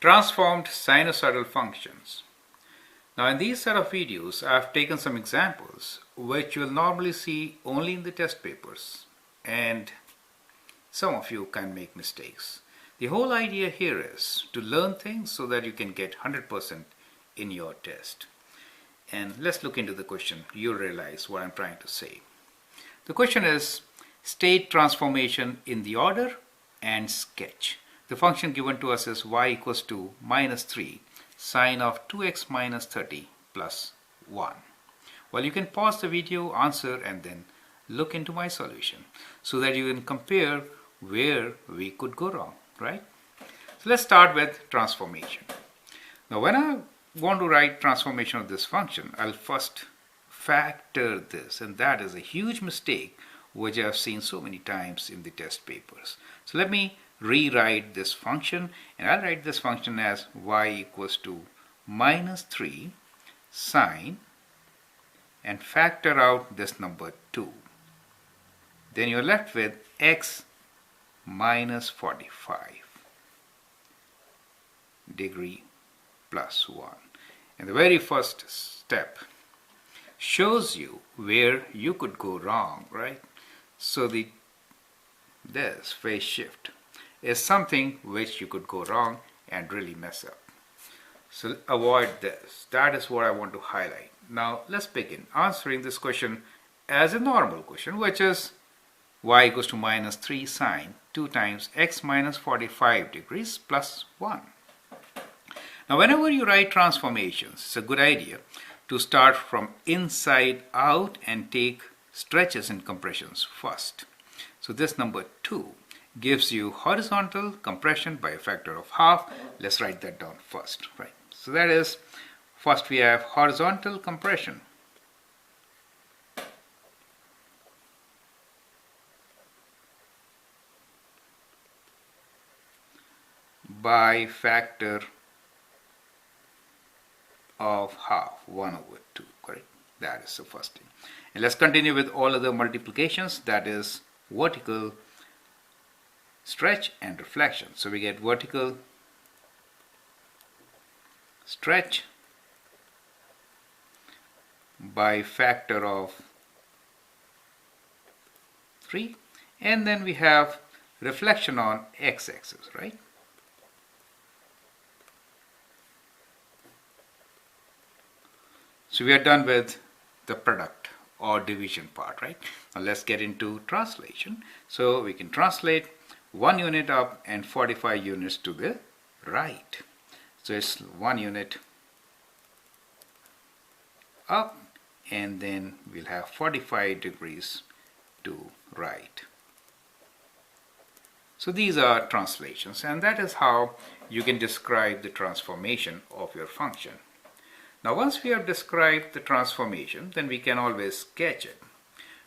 Transformed sinusoidal functions. Now in these set of videos I have taken some examples which you will normally see only in the test papers, and some of you can make mistakes. The whole idea here is to learn things so that you can get 100% in your test. And let's look into the question. You'll realize what I'm trying to say. The question is state transformation in the order and sketch. The function given to us is y equals to minus 3 sine of 2x minus 30 plus 1. Well, you can pause the video, answer, and then look into my solution so that you can compare where we could go wrong, right? So let's start with transformation. Now when I want to write transformation of this function, I'll first factor this, and that is a huge mistake which I've seen so many times in the test papers. So let me rewrite this function, and I'll write this function as y equals to minus 3 sine and factor out this number 2. Then you're left with x minus 45 degree plus 1. And the very first step shows you where you could go wrong, right? So this phase shift is something which you could go wrong and really mess up. So avoid this. That is what I want to highlight. Now let's begin answering this question as a normal question, which is y equals to minus 3 sine 2 times x minus 45 degrees plus 1. Now whenever you write transformations, it's a good idea to start from inside out and take stretches and compressions first. So this number 2 gives you horizontal compression by a factor of half. Let's write that down first, right? So that is, first we have horizontal compression by factor of half, 1 over 2, correct? That is the first thing. And let's continue with all other multiplications, that is vertical stretch and reflection. So we get vertical stretch by factor of 3, and then we have reflection on x-axis, right? So we are done with the product or division part, right? Now let's get into translation. So we can translate 1 unit up and 45 units to the right. So it's 1 unit up, and then we'll have 45 degrees to right. So these are translations, and that is how you can describe the transformation of your function. Now once we have described the transformation, then we can always sketch it.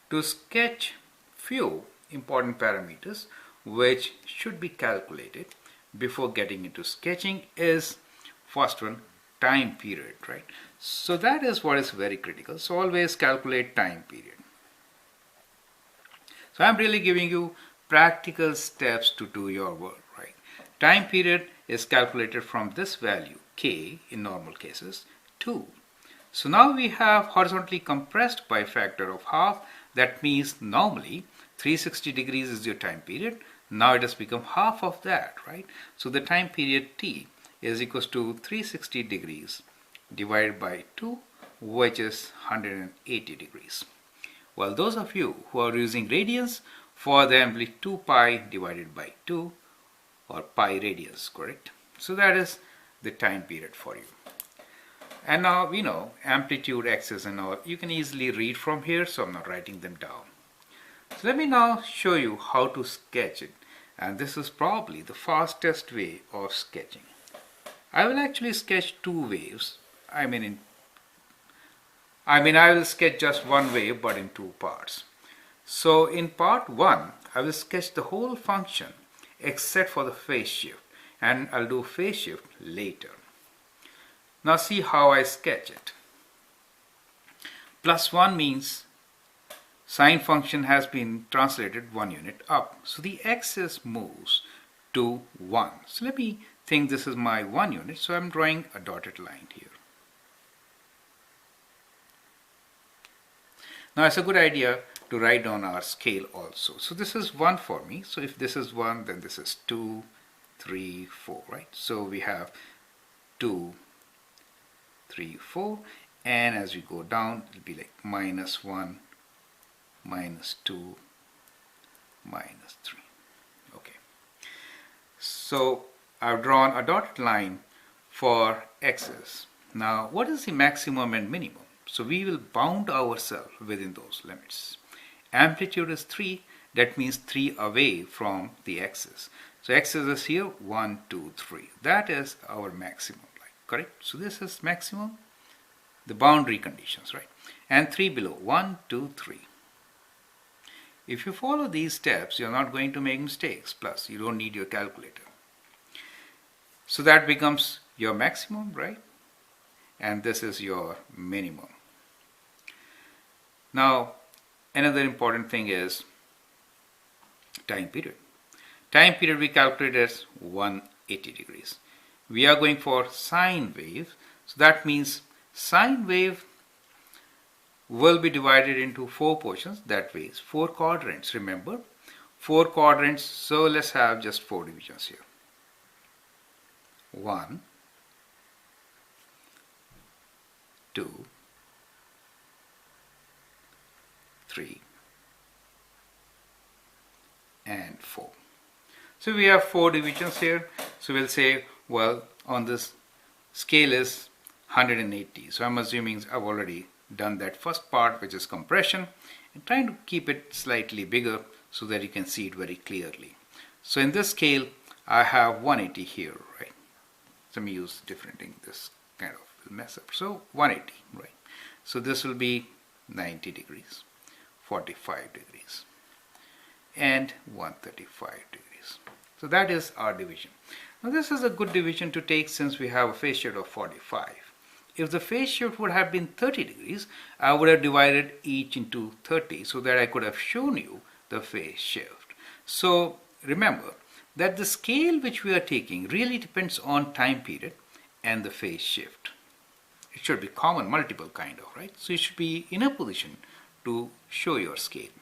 To sketch few important parameters which should be calculated before getting into sketching is first one, time period, right? So that is what is very critical. So always calculate time period. So I'm really giving you practical steps to do your work, right? Time period is calculated from this value k in normal cases 2. So now we have horizontally compressed by a factor of half. That means normally 360 degrees is your time period. Now it has become half of that, right? So the time period t is equals to 360 degrees divided by 2, which is 180 degrees. Well, those of you who are using radians, for them will be 2 pi divided by 2, or pi radians, correct? So that is the time period for you. And now we know amplitude, axis, and all. You can easily read from here, so I'm not writing them down. So let me now show you how to sketch it. And this is probably the fastest way of sketching. I will actually sketch 2 waves. I will sketch just one wave, but in 2 parts. So in part 1, I will sketch the whole function except for the phase shift, and I'll do phase shift later. Now see how I sketch it. Plus 1 means sine function has been translated 1 unit up. So the axis moves to 1. So let me think this is my 1 unit, so I'm drawing a dotted line here. Now it's a good idea to write down our scale also. So this is 1 for me. So if this is 1, then this is 2, 3, 4, right? So we have 2, 3, 4, and as we go down, it'll be like -1, -2, -3. Okay. So I've drawn a dotted line for x's. Now, what is the maximum and minimum? So we will bound ourselves within those limits. Amplitude is 3, that means 3 away from the axis. So axis is here, 1, 2, 3. That is our maximum line, correct? So this is maximum, the boundary conditions, right? And 3 below, 1, 2, 3. If you follow these steps, you're not going to make mistakes. Plus, you don't need your calculator. So that becomes your maximum, right? And this is your minimum. Now, another important thing is time period. Time period we calculate as 180 degrees. We are going for sine wave. So that means sine wave will be divided into 4 portions. That way, 4 quadrants. Remember, 4 quadrants. So let's have just 4 divisions here. 1, 2, 3, and 4. So we have 4 divisions here. So we'll say, well, on this scale is 180. So I'm assuming I've already done that first part, which is compression, and trying to keep it slightly bigger so that you can see it very clearly. So in this scale, I have 180 here, right? So let me use different thing. This kind of will mess up. So 180, right? So this will be 90 degrees, 45 degrees, and 135 degrees. So that is our division. Now this is a good division to take since we have a phase shift of 45. If the phase shift would have been 30 degrees, I would have divided each into 30 so that I could have shown you the phase shift. So remember that the scale which we are taking really depends on time period and the phase shift. It should be common, multiple kind of, right? So you should be in a position to show your scale.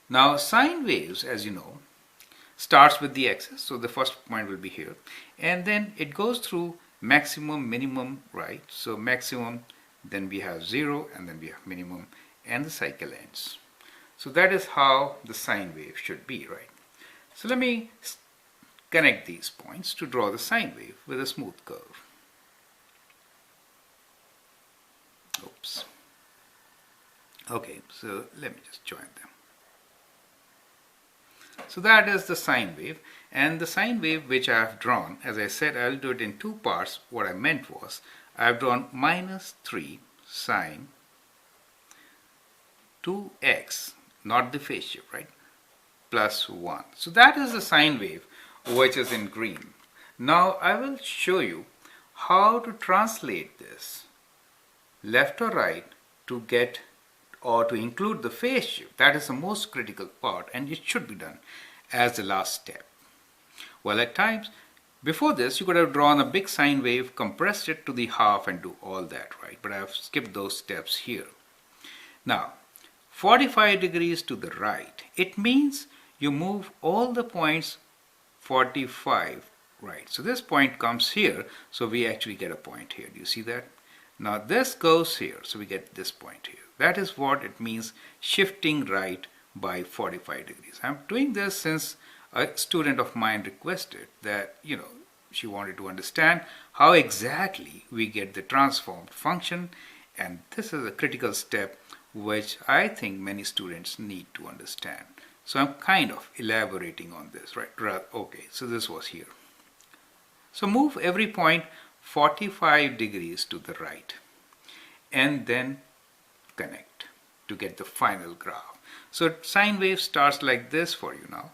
Now sine waves, as you know, starts with the axis. So the first point will be here. And then it goes through maximum, minimum, right? So maximum, then we have 0, and then we have minimum, and the cycle ends. So that is how the sine wave should be, right? So let me connect these points to draw the sine wave with a smooth curve. Oops. Okay, so let me just join them. So that is the sine wave, and the sine wave which I have drawn, as I said, I'll do it in 2 parts. What I meant was I have drawn -3 sine 2x, not the phase shift, right, plus 1. So that is the sine wave which is in green. Now I will show you how to translate this left or right to get or to include the phase shift. That is the most critical part, and it should be done as the last step. Well, at times before this you could have drawn a big sine wave, compressed it to the half, and do all that, right? But I have skipped those steps here. Now 45 degrees to the right, it means you move all the points 45 right. So this point comes here, so we actually get a point here. Do you see that? Now this goes here, so we get this point here. That is what it means, shifting right by 45 degrees. I'm doing this since a student of mine requested that, she wanted to understand how exactly we get the transformed function, and this is a critical step which I think many students need to understand. So I'm kind of elaborating on this, right? Okay, so this was here. So move every point 45 degrees to the right, and then connect to get the final graph. So sine wave starts like this for you now.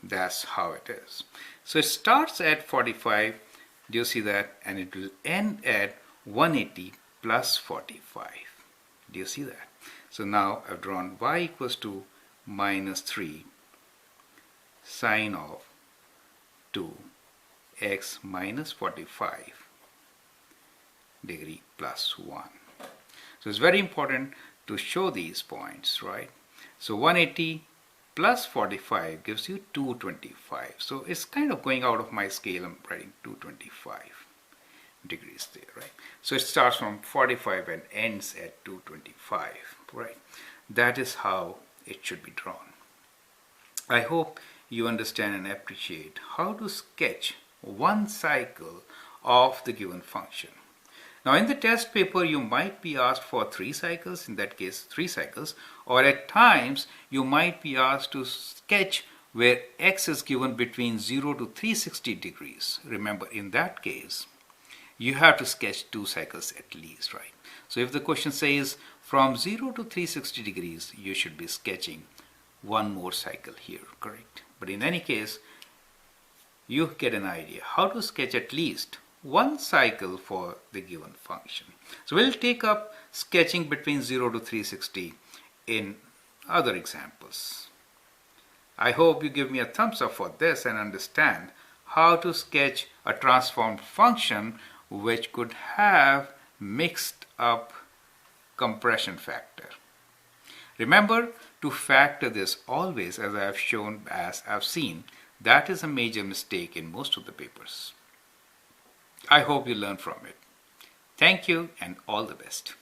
That's how it is. So it starts at 45, do you see that? And it will end at 180 plus 45. Do you see that? So now I've drawn y equals to minus 3 sine of 2x minus 45 degree plus 1. So it's very important to show these points, right? So 180 plus 45 gives you 225. So it's kind of going out of my scale. I'm writing 225 degrees there, right? So it starts from 45 and ends at 225, right? That is how it should be drawn. I hope you understand and appreciate how to sketch one cycle of the given function. Now in the test paper you might be asked for 3 cycles, in that case 3 cycles, or at times you might be asked to sketch where x is given between 0 to 360 degrees. Remember, in that case you have to sketch 2 cycles at least, right? So if the question says from 0 to 360 degrees, you should be sketching one more cycle here, correct? But in any case, you get an idea how to sketch at least one cycle for the given function. So we'll take up sketching between 0 to 360 in other examples. I hope you give me a thumbs up for this and understand how to sketch a transformed function which could have mixed up compression factor. Remember to factor this always, as I have shown, as I've seen. That is a major mistake in most of the papers. I hope you learn from it. Thank you and all the best.